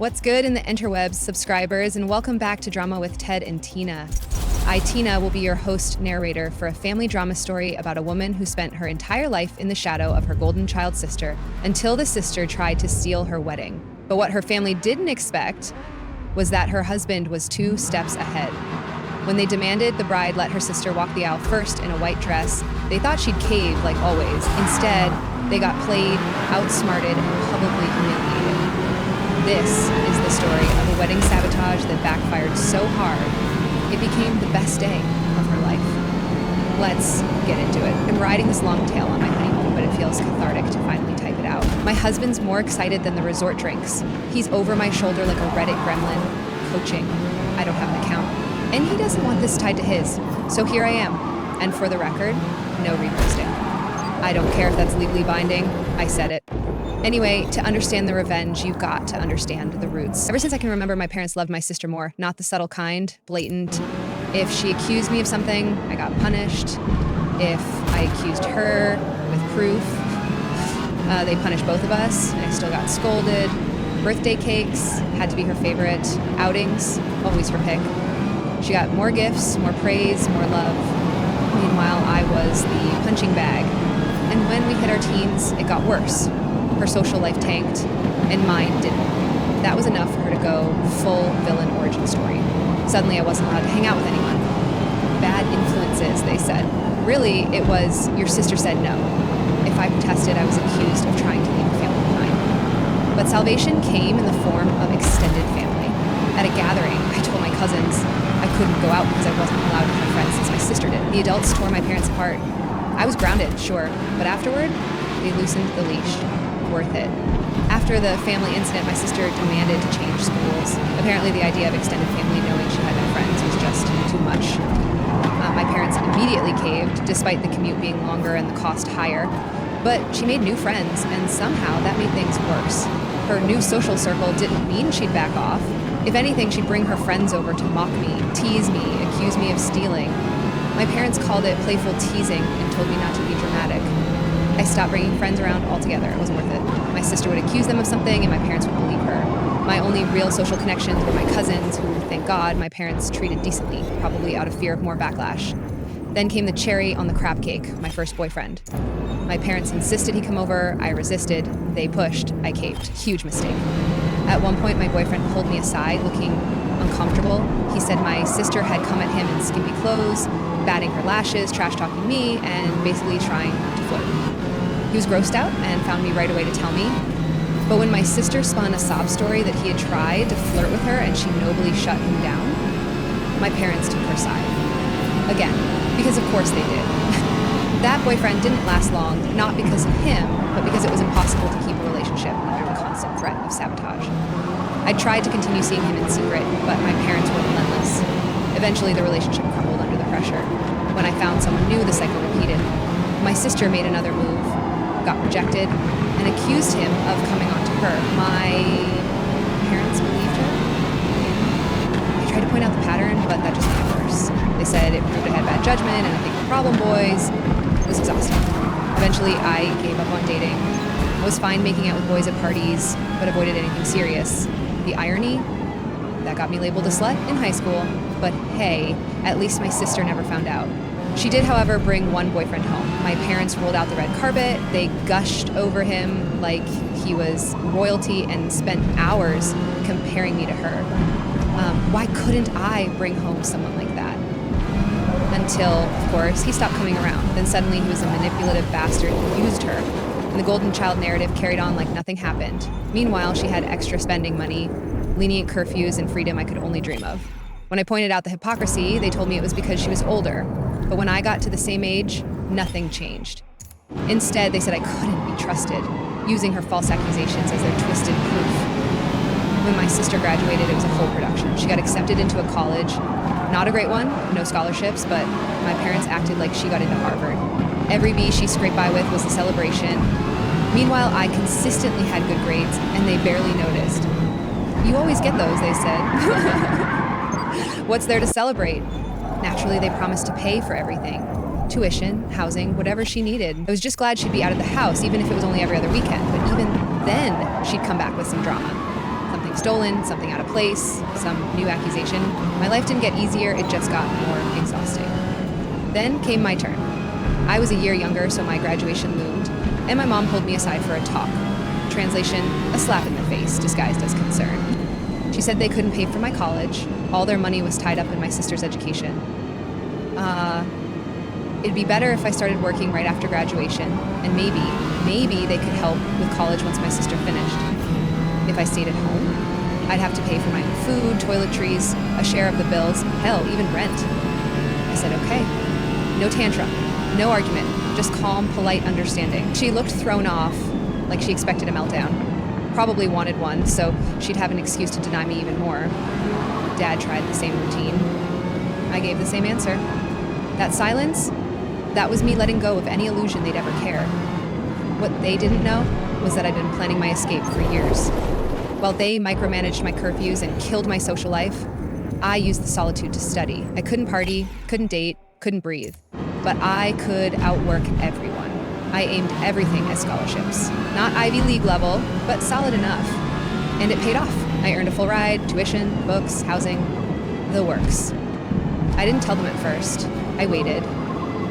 What's good in the interwebs, subscribers, and welcome back to Drama with Ted and Tina. I, Tina, will be your host narrator for a family drama story about a woman who spent her entire life in the shadow of her golden child sister until the sister tried to steal her wedding. But what her family didn't expect was that her husband was 2 steps ahead. When they demanded the bride let her sister walk the aisle first in a white dress, they thought she'd cave like always. Instead, they got played, outsmarted, and publicly humiliated. This is the story of a wedding sabotage that backfired so hard, it became the best day of her life. Let's get into it. I'm riding this long tail on my honeymoon, but it feels cathartic to finally type it out. My husband's more excited than the resort drinks. He's over my shoulder like a Reddit gremlin, coaching. I don't have an account. And he doesn't want this tied to his, so here I am. And for the record, no reposting. I don't care if that's legally binding, I said it. Anyway, to understand the revenge, you've got to understand the roots. Ever since I can remember, my parents loved my sister more, not the subtle kind, blatant. If she accused me of something, I got punished. If I accused her with proof, they punished both of us, and I still got scolded. Birthday cakes had to be her favorite. Outings, always her pick. She got more gifts, more praise, more love. Meanwhile, I was the punching bag. And when we hit our teens, it got worse. Her social life tanked, and mine didn't. That was enough for her to go full villain origin story. Suddenly, I wasn't allowed to hang out with anyone. Bad influences, they said. Really, it was, your sister said no. If I protested, I was accused of trying to leave a family behind. But salvation came in the form of extended family. At a gathering, I told my cousins I couldn't go out because I wasn't allowed to have friends since my sister did. The adults tore my parents apart. I was grounded, sure, but afterward, they loosened the leash. Worth it. After the family incident, my sister demanded to change schools. Apparently, the idea of extended family knowing she had no friends was just too much. My parents immediately caved, despite the commute being longer and the cost higher. But she made new friends, and somehow that made things worse. Her new social circle didn't mean she'd back off. If anything, she'd bring her friends over to mock me, tease me, accuse me of stealing. My parents called it playful teasing and told me not to be dramatic. I stopped bringing friends around altogether. It wasn't worth it. My sister would accuse them of something, and my parents would believe her. My only real social connections were my cousins, who, thank God, my parents treated decently, probably out of fear of more backlash. Then came the cherry on the crab cake, my first boyfriend. My parents insisted he come over. I resisted. They pushed. I caved. Huge mistake. At one point, my boyfriend pulled me aside, looking uncomfortable. He said my sister had come at him in skimpy clothes, batting her lashes, trash-talking me, and basically trying to flirt. He was grossed out and found me right away to tell me. But when my sister spun a sob story that he had tried to flirt with her and she nobly shut him down, my parents took her side. Again, because of course they did. That boyfriend didn't last long, not because of him, but because it was impossible to keep a relationship under the constant threat of sabotage. I tried to continue seeing him in secret, but my parents were relentless. Eventually, the relationship crumbled under the pressure. When I found someone new, the cycle repeated. My sister made another move, got rejected, and accused him of coming on to her. My parents believed her. I tried to point out the pattern, but that just made it worse. They said it proved I had bad judgment, and I think we're problem boys. It was exhausting. Eventually, I gave up on dating. I was fine making out with boys at parties, but avoided anything serious. The irony? That got me labeled a slut in high school, but hey, at least my sister never found out. She did, however, bring one boyfriend home. My parents rolled out the red carpet. They gushed over him like he was royalty and spent hours comparing me to her. Why couldn't I bring home someone like that? Until, of course, he stopped coming around. Then suddenly he was a manipulative bastard who used her. And the golden child narrative carried on like nothing happened. Meanwhile, she had extra spending money, lenient curfews, and freedom I could only dream of. When I pointed out the hypocrisy, they told me it was because she was older. But when I got to the same age, nothing changed. Instead, they said I couldn't be trusted, using her false accusations as their twisted proof. When my sister graduated, it was a full production. She got accepted into a college, not a great one, no scholarships, but my parents acted like she got into Harvard. Every B she scraped by with was a celebration. Meanwhile, I consistently had good grades, and they barely noticed. You always get those, they said. What's there to celebrate? Naturally, they promised to pay for everything. Tuition, housing, whatever she needed. I was just glad she'd be out of the house, even if it was only every other weekend. But even then, she'd come back with some drama. Something something stolen, something out of place, some new accusation. My life didn't get easier, it just got more exhausting. Then came my turn. I was a year younger, so my graduation loomed, and my mom pulled me aside for a talk. Translation, a slap in the face disguised as concern. She said they couldn't pay for my college. All their money was tied up in my sister's education. It'd be better if I started working right after graduation, and maybe they could help with college once my sister finished. If I stayed at home, I'd have to pay for my own food, toiletries, a share of the bills, hell, even rent. I said, okay. No tantrum, no argument, just calm, polite understanding. She looked thrown off, like she expected a meltdown. Probably wanted one, so she'd have an excuse to deny me even more. Dad tried the same routine. I gave the same answer. That silence, that was me letting go of any illusion they'd ever care. What they didn't know was that I'd been planning my escape for years. While they micromanaged my curfews and killed my social life, I used the solitude to study. I couldn't party, couldn't date, couldn't breathe, but I could outwork everyone. I aimed everything at scholarships. Not Ivy League level, but solid enough. And it paid off. I earned a full ride, tuition, books, housing, the works. I didn't tell them at first. I waited.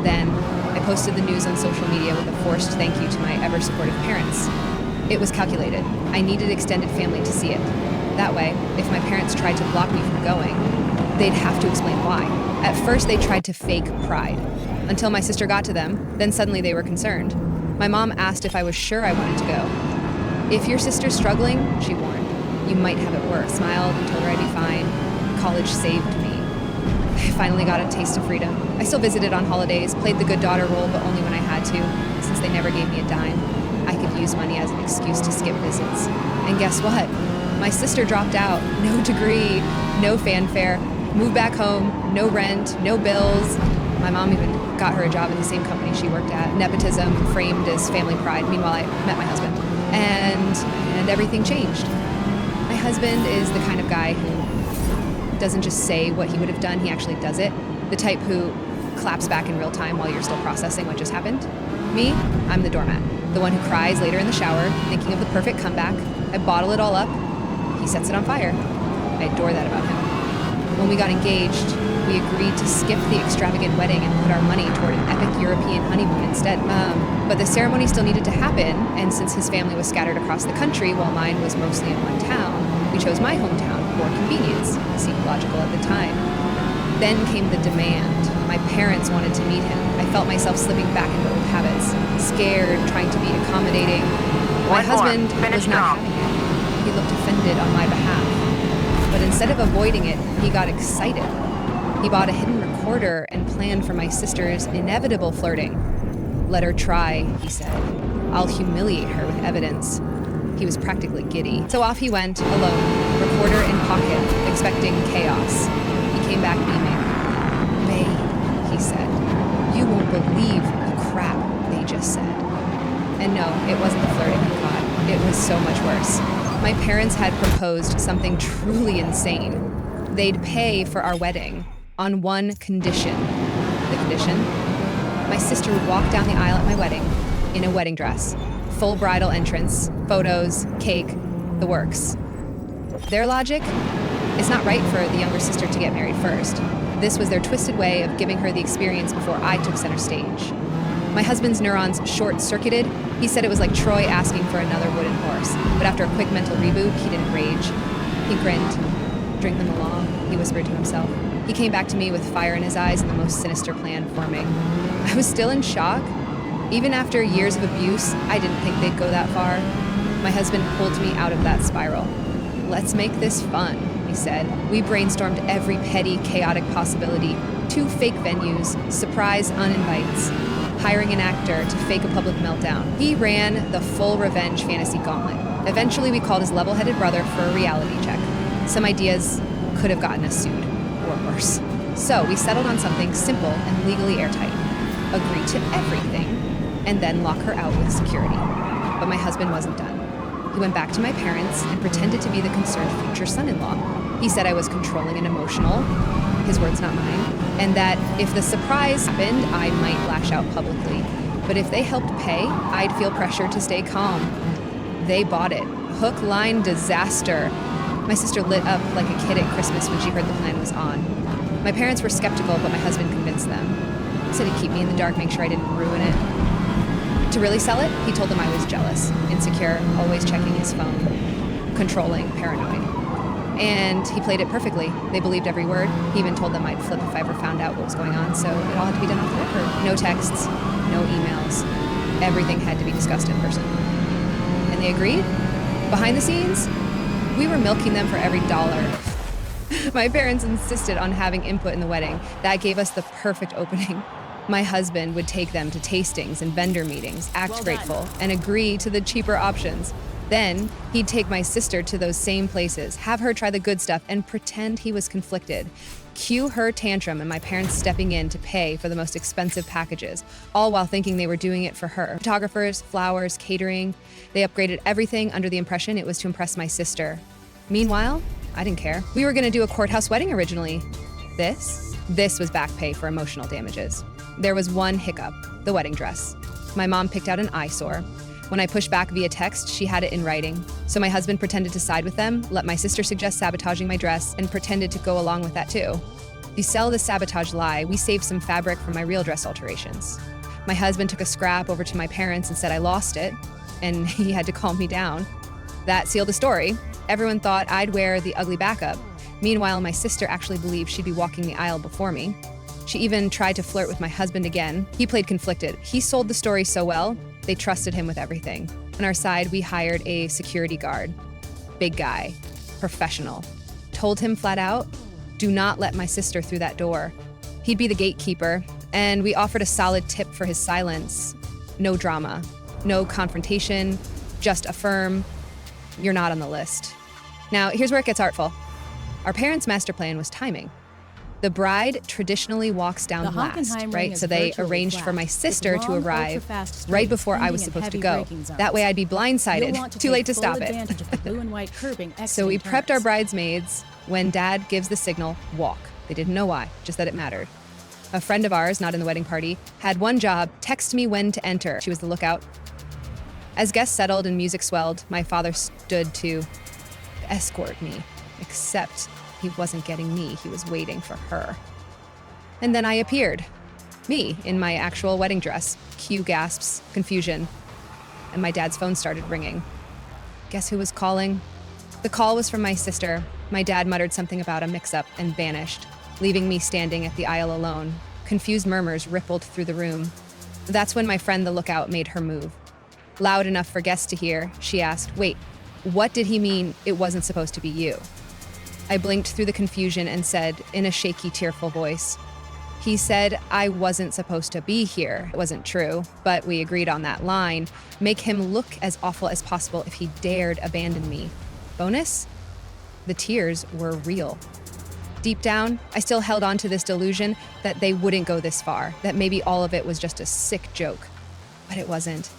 Then, I posted the news on social media with a forced thank you to my ever-supportive parents. It was calculated. I needed extended family to see it. That way, if my parents tried to block me from going, they'd have to explain why. At first, they tried to fake pride. Until my sister got to them, then suddenly they were concerned. My mom asked if I was sure I wanted to go. If your sister's struggling, she warned, you might have it worse. Smiled and told her I'd be fine. College saved me. I finally got a taste of freedom. I still visited on holidays, played the good daughter role, but only when I had to, since they never gave me a dime. I could use money as an excuse to skip visits. And guess what? My sister dropped out. No degree, no fanfare, moved back home, no rent, no bills. My mom even got her a job in the same company she worked at. Nepotism framed as family pride. Meanwhile, I met my husband. And everything changed. My husband is the kind of guy who doesn't just say what he would have done, he actually does it. The type who claps back in real time while you're still processing what just happened. Me, I'm the doormat. The one who cries later in the shower, thinking of the perfect comeback. I bottle it all up. He sets it on fire. I adore that about him. When we got engaged, we agreed to skip the extravagant wedding and put our money toward an epic European honeymoon instead. But the ceremony still needed to happen, and since his family was scattered across the country while mine was mostly in one town, we chose my hometown for convenience. Seemed logical at the time. Then came the demand. My parents wanted to meet him. I felt myself slipping back into old habits, scared, trying to be accommodating. My husband was not having it. He looked offended on my behalf. But instead of avoiding it, he got excited. He bought a hidden recorder and planned for my sister's inevitable flirting. Let her try, he said. I'll humiliate her with evidence. He was practically giddy. So off he went, alone, recorder in pocket, expecting chaos. He came back beaming. Babe, he said, you won't believe the crap they just said. And no, it wasn't the flirting he caught. It was so much worse. My parents had proposed something truly insane. They'd pay for our wedding on one condition. The condition? My sister would walk down the aisle at my wedding in a wedding dress. Full bridal entrance, photos, cake, the works. Their logic? It's not right for the younger sister to get married first. This was their twisted way of giving her the experience before I took center stage. My husband's neurons short-circuited. He said it was like Troy asking for another wooden horse. But after a quick mental reboot, he didn't rage. He grinned. Drink them along, he whispered to himself. He came back to me with fire in his eyes and the most sinister plan forming. I was still in shock. Even after years of abuse, I didn't think they'd go that far. My husband pulled me out of that spiral. Let's make this fun, he said. We brainstormed every petty, chaotic possibility. 2 fake venues, surprise uninvites, hiring an actor to fake a public meltdown. He ran the full revenge fantasy gauntlet. Eventually, we called his level-headed brother for a reality check. Some ideas could have gotten us sued, or worse. So we settled on something simple and legally airtight. Agree to everything, and then lock her out with security. But my husband wasn't done. He went back to my parents and pretended to be the concerned future son-in-law. He said I was controlling and emotional, his words not mine, and that if the surprise happened, I might lash out publicly. But if they helped pay, I'd feel pressure to stay calm. They bought it. Hook, line, disaster. My sister lit up like a kid at Christmas when she heard the plan was on. My parents were skeptical, but my husband convinced them. He said he'd keep me in the dark, make sure I didn't ruin it. To really sell it, he told them I was jealous, insecure, always checking his phone, controlling, paranoid. And he played it perfectly. They believed every word. He even told them I'd flip if I ever found out what was going on, so it all had to be done off the record. No texts, no emails. Everything had to be discussed in person. And they agreed. Behind the scenes, we were milking them for every dollar. My parents insisted on having input in the wedding. That gave us the perfect opening. My husband would take them to tastings and vendor meetings, act grateful, and agree to the cheaper options. Then he'd take my sister to those same places, have her try the good stuff, and pretend he was conflicted. Cue her tantrum and my parents stepping in to pay for the most expensive packages, all while thinking they were doing it for her. Photographers, flowers, catering. They upgraded everything under the impression it was to impress my sister. Meanwhile, I didn't care. We were gonna do a courthouse wedding originally. This was back pay for emotional damages. There was one hiccup, the wedding dress. My mom picked out an eyesore. When I pushed back via text, she had it in writing. So my husband pretended to side with them, let my sister suggest sabotaging my dress, and pretended to go along with that too. To sell the sabotage lie, we saved some fabric from my real dress alterations. My husband took a scrap over to my parents and said I lost it, and he had to calm me down. That sealed the story. Everyone thought I'd wear the ugly backup. Meanwhile, my sister actually believed she'd be walking the aisle before me. She even tried to flirt with my husband again. He played conflicted. He sold the story so well, they trusted him with everything. On our side, we hired a security guard. Big guy, professional. Told him flat out, do not let my sister through that door. He'd be the gatekeeper, and we offered a solid tip for his silence. No drama, no confrontation, just affirm, you're not on the list. Now, here's where it gets artful. Our parents' master plan was timing. The bride traditionally walks down last, right? So they arranged for my sister to arrive right before I was supposed to go. That way I'd be blindsided. Too late to stop it. So we prepped our bridesmaids. When Dad gives the signal, walk. They didn't know why, just that it mattered. A friend of ours, not in the wedding party, had one job, text me when to enter. She was the lookout. As guests settled and music swelled, my father stood to escort me, except he wasn't getting me, he was waiting for her. And then I appeared. Me, in my actual wedding dress. Cue gasps, confusion. And my dad's phone started ringing. Guess who was calling? The call was from my sister. My dad muttered something about a mix-up and vanished, leaving me standing at the aisle alone. Confused murmurs rippled through the room. That's when my friend the lookout made her move. Loud enough for guests to hear, she asked, wait, what did he mean it wasn't supposed to be you? I blinked through the confusion and said, in a shaky, tearful voice, he said I wasn't supposed to be here. It wasn't true, but we agreed on that line. Make him look as awful as possible if he dared abandon me. Bonus? The tears were real. Deep down, I still held on to this delusion that they wouldn't go this far, that maybe all of it was just a sick joke. But it wasn't.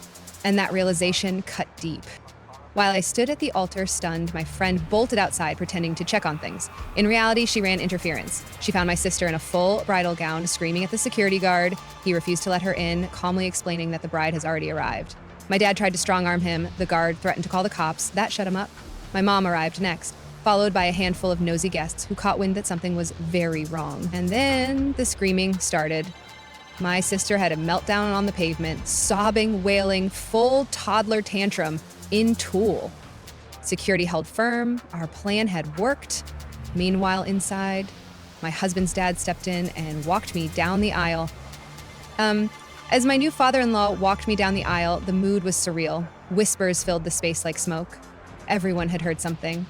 And that realization cut deep. While I stood at the altar stunned, my friend bolted outside pretending to check on things. In reality, she ran interference. She found my sister in a full bridal gown, screaming at the security guard. He refused to let her in, calmly explaining that the bride has already arrived. My dad tried to strong-arm him. The guard threatened to call the cops. That shut him up. My mom arrived next, followed by a handful of nosy guests who caught wind that something was very wrong. And then the screaming started. My sister had a meltdown on the pavement, sobbing, wailing, full toddler tantrum. In Tool. Security held firm. Our plan had worked. Meanwhile, inside, my husband's dad stepped in and walked me down the aisle. As my new father-in-law walked me down the aisle, the mood was surreal. Whispers filled the space like smoke. Everyone had heard something.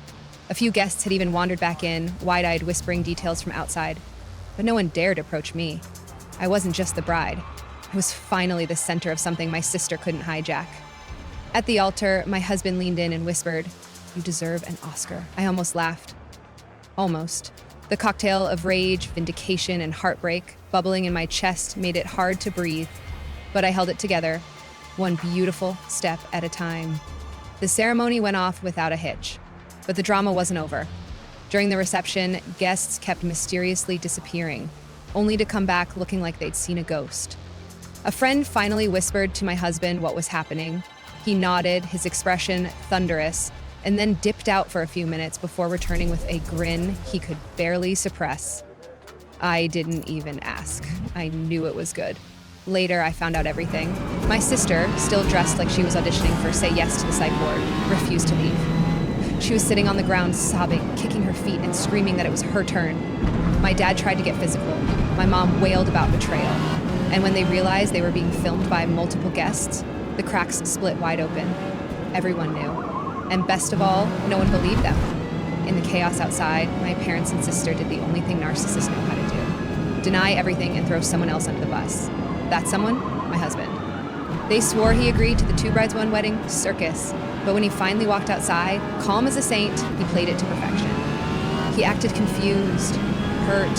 A few guests had even wandered back in, wide-eyed whispering details from outside. But no one dared approach me. I wasn't just the bride. I was finally the center of something my sister couldn't hijack. At the altar, my husband leaned in and whispered, "You deserve an Oscar." I almost laughed. Almost. The cocktail of rage, vindication, and heartbreak bubbling in my chest made it hard to breathe, but I held it together, one beautiful step at a time. The ceremony went off without a hitch, but the drama wasn't over. During the reception, guests kept mysteriously disappearing, only to come back looking like they'd seen a ghost. A friend finally whispered to my husband what was happening. He nodded, his expression thunderous. and then dipped out for a few minutes before returning with a grin he could barely suppress. I didn't even ask. I knew it was good. Later, I found out everything. My sister, still dressed like she was auditioning for Say Yes to the Psych Ward, refused to leave. She was sitting on the ground sobbing, kicking her feet and screaming that it was her turn. My dad tried to get physical. My mom wailed about betrayal. And when they realized they were being filmed by multiple guests, the cracks split wide open. Everyone knew. And best of all, no one believed them. In the chaos outside, my parents and sister did the only thing narcissists know how to do: deny everything and throw someone else under the bus. That someone? My husband. They swore he agreed to the two brides, one wedding circus, but when he finally walked outside, calm as a saint, he played it to perfection. He acted confused, hurt,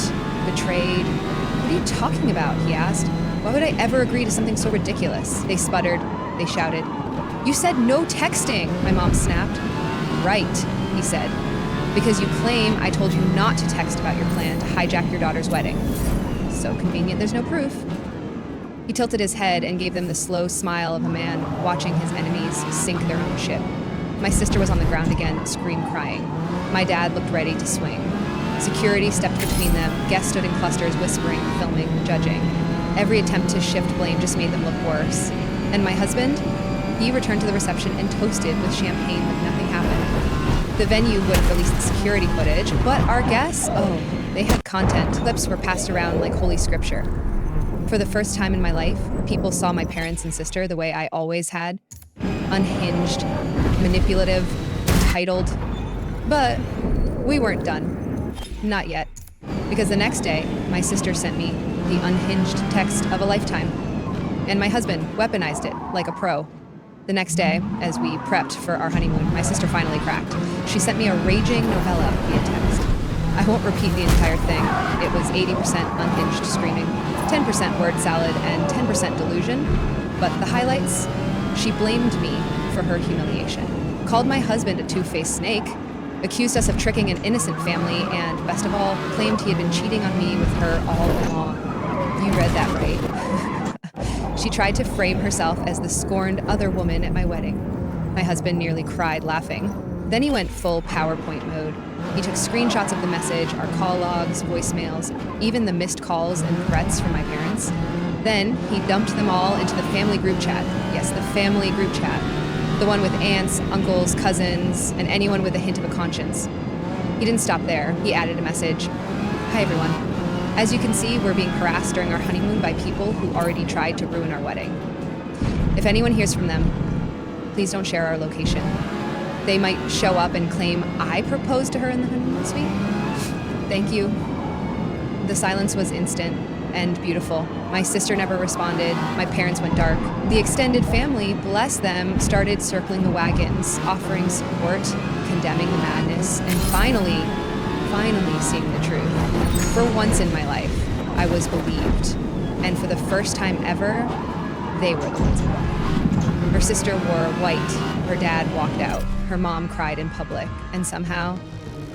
betrayed. What are you talking about? He asked. Why would I ever agree to something so ridiculous? They sputtered. They shouted. You said no texting, my mom snapped. Right, he said. Because you claim I told you not to text about your plan to hijack your daughter's wedding. So convenient there's no proof. He tilted his head and gave them the slow smile of a man watching his enemies sink their own ship. My sister was on the ground again, scream crying. My dad looked ready to swing. Security stepped between them. Guests stood in clusters, whispering, filming, judging. Every attempt to shift blame just made them look worse. And my husband? He returned to the reception and toasted with champagne like nothing happened. The venue wouldn't release the security footage, but our guests, they had content. Clips were passed around like holy scripture. For the first time in my life, people saw my parents and sister the way I always had. Unhinged, manipulative, entitled. But we weren't done. Not yet. Because the next day, my sister sent me the unhinged text of a lifetime. And my husband weaponized it like a pro. The next day, as we prepped for our honeymoon, my sister finally cracked. She sent me a raging novella via text. I won't repeat the entire thing. It was 80% unhinged screaming, 10% word salad, and 10% delusion. But the highlights? She blamed me for her humiliation, called my husband a two-faced snake, accused us of tricking an innocent family, and, best of all, claimed he had been cheating on me with her all along. You read that right. She tried to frame herself as the scorned other woman at my wedding. My husband nearly cried laughing. Then he went full PowerPoint mode. He took screenshots of the message, our call logs, voicemails, even the missed calls and threats from my parents. Then he dumped them all into the family group chat. Yes, the family group chat. The one with aunts, uncles, cousins, and anyone with a hint of a conscience. He didn't stop there. He added a message. Hi, everyone. As you can see, we're being harassed during our honeymoon by people who already tried to ruin our wedding. If anyone hears from them, please don't share our location. They might show up and claim I proposed to her in the honeymoon suite. Thank you. The silence was instant and beautiful. My sister never responded. My parents went dark. The extended family, bless them, started circling the wagons, offering support, condemning the madness, and finally seeing the truth. For once in my life, I was believed. And for the first time ever, they were the ones involved. Her sister wore white. Her dad walked out. Her mom cried in public. And somehow,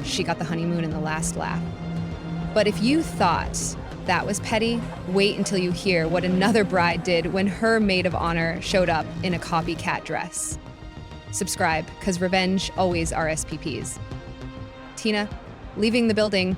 she got the honeymoon in the last laugh. But if you thought that was petty, wait until you hear what another bride did when her maid of honor showed up in a copycat dress. Subscribe, because revenge always RSVPs. Tina, leaving the building.